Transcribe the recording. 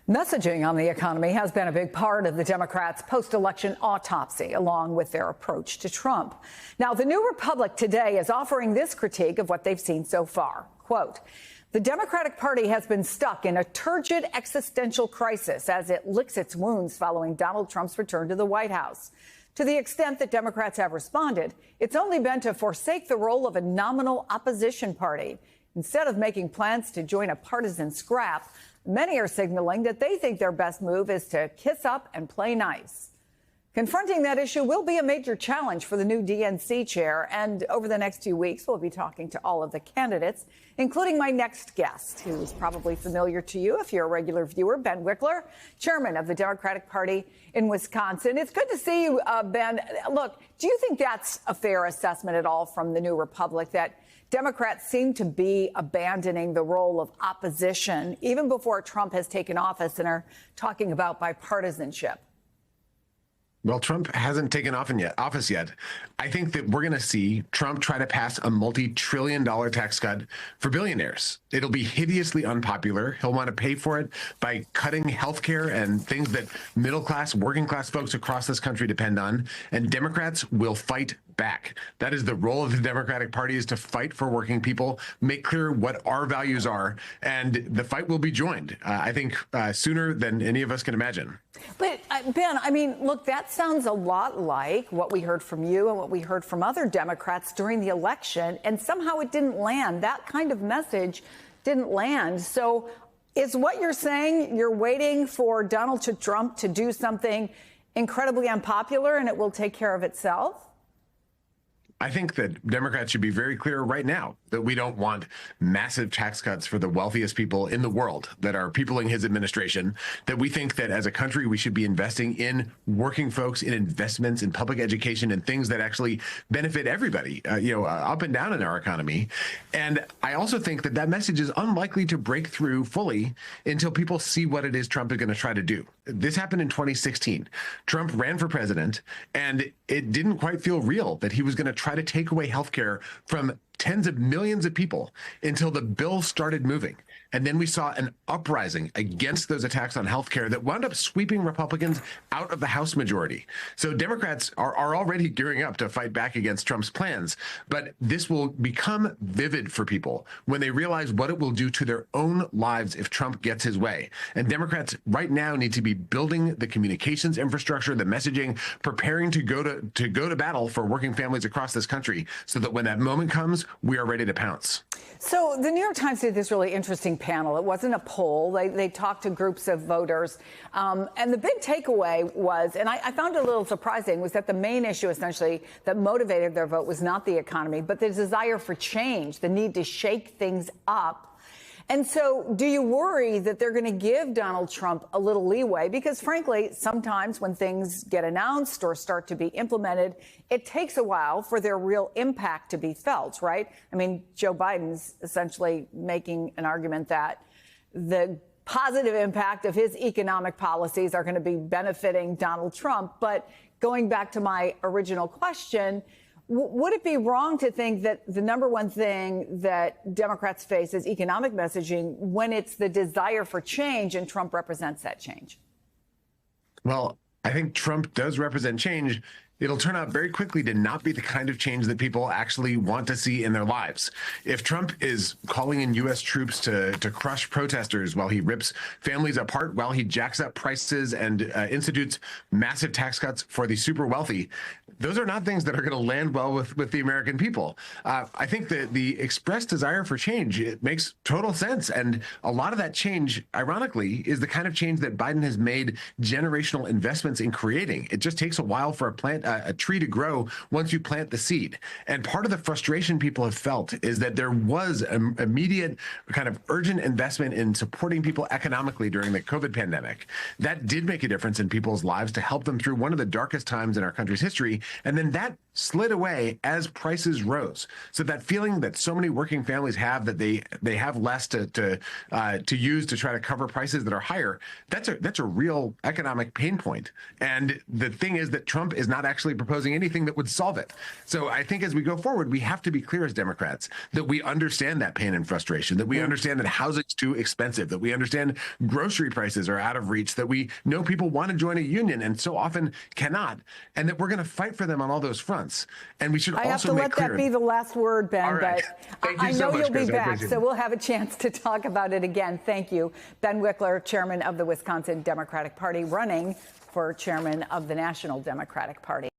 Messaging on the economy has been a big part of the Democrats' post-election autopsy, along with their approach to Trump. Now, the New Republic today is offering this critique of what they've seen so far. Quote, the Democratic Party has been stuck in a turgid existential crisis as it licks its wounds following Donald Trump's return to the White House. To the extent that Democrats have responded, it's only been to forsake the role of a nominal opposition party. Instead of making plans to join a partisan scrap, many are signaling that they think their best move is to kiss up and play nice. Confronting that issue will be a major challenge for the new DNC chair. And over the next 2 weeks, we'll be talking to all of the candidates, including my next guest, who's probably familiar to you if you're a regular viewer, Ben Wikler, chairman of the Democratic Party in Wisconsin. It's good to see you, Ben. Look, do you think that's a fair assessment at all from the New Republic, that Democrats seem to be abandoning the role of opposition even before Trump has taken office and are talking about bipartisanship? Well, Trump hasn't taken office yet. I think that we're going to see Trump try to pass a multi-trillion-dollar tax cut for billionaires. It'll be hideously unpopular. He'll want to pay for it by cutting health care and things that middle-class, working-class folks across this country depend on. And Democrats will fight back. That is the role of the Democratic Party, is to fight for working people, make clear what our values are, and the fight will be joined, I think, sooner than any of us can imagine. But, Ben, I mean, look, that sounds a lot like what we heard from you and what we heard from other Democrats during the election, and somehow it didn't land. That kind of message didn't land. So is what you're saying, you're waiting for Donald Trump to do something incredibly unpopular and it will take care of itself? I think that Democrats should be very clear right now that we don't want massive tax cuts for the wealthiest people in the world that are peopling his administration, that we think that as a country we should be investing in working folks, in investments, in public education, and things that actually benefit everybody, up and down in our economy. And I also think that that message is unlikely to break through fully until people see what it is Trump is going to try to do. This happened in 2016. Trump ran for president, and it didn't quite feel real that he was going to try to take away health care from tens of millions of people until the bill started moving. And then we saw an uprising against those attacks on health care that wound up sweeping Republicans out of the House majority. So Democrats are already gearing up to fight back against Trump's plans. But this will become vivid for people when they realize what it will do to their own lives if Trump gets his way. And Democrats right now need to be building the communications infrastructure, the messaging, preparing to go to battle for working families across this country, so that when that moment comes, we are ready to pounce. So the New York Times did this really interesting panel. It wasn't a poll. They talked to groups of voters. And the big takeaway was, and I found it a little surprising, was that the main issue essentially that motivated their vote was not the economy, but the desire for change, the need to shake things up. And so do you worry that they're going to give Donald Trump a little leeway? Because, frankly, sometimes when things get announced or start to be implemented, it takes a while for their real impact to be felt, right? I mean, Joe Biden's essentially making an argument that the positive impact of his economic policies are going to be benefiting Donald Trump. But going back to my original question, would it be wrong to think that the number one thing that Democrats face is economic messaging when it's the desire for change and Trump represents that change? Well, I think Trump does represent change. It'll turn out very quickly to not be the kind of change that people actually want to see in their lives. If Trump is calling in U.S. troops to crush protesters while he rips families apart, while he jacks up prices and institutes massive tax cuts for the super wealthy, those are not things that are going to land well with the American people. I think that the expressed desire for change, it makes total sense. And a lot of that change, ironically, is the kind of change that Biden has made generational investments in creating. It just takes a while for a tree to grow once you plant the seed. And part of the frustration people have felt is that there was an immediate kind of urgent investment in supporting people economically during the COVID pandemic. That did make a difference in people's lives to help them through one of the darkest times in our country's history. And then that slid away as prices rose. So that feeling that so many working families have that they have less to use to try to cover prices that are higher, that's a real economic pain point. And the thing is that Trump is not actually proposing anything that would solve it. So I think as we go forward, we have to be clear as Democrats that we understand that pain and frustration, that we understand that housing's too expensive, that we understand grocery prices are out of reach, that we know people want to join a union and so often cannot, and that we're going to fight for them on all those fronts. And we should I have also to make let clear. that be the last word, Ben, All right. but I know you'll be back, so we'll have a chance to talk about it again. Thank you. Ben Wickler, chairman of the Wisconsin Democratic Party, running for chairman of the National Democratic Party.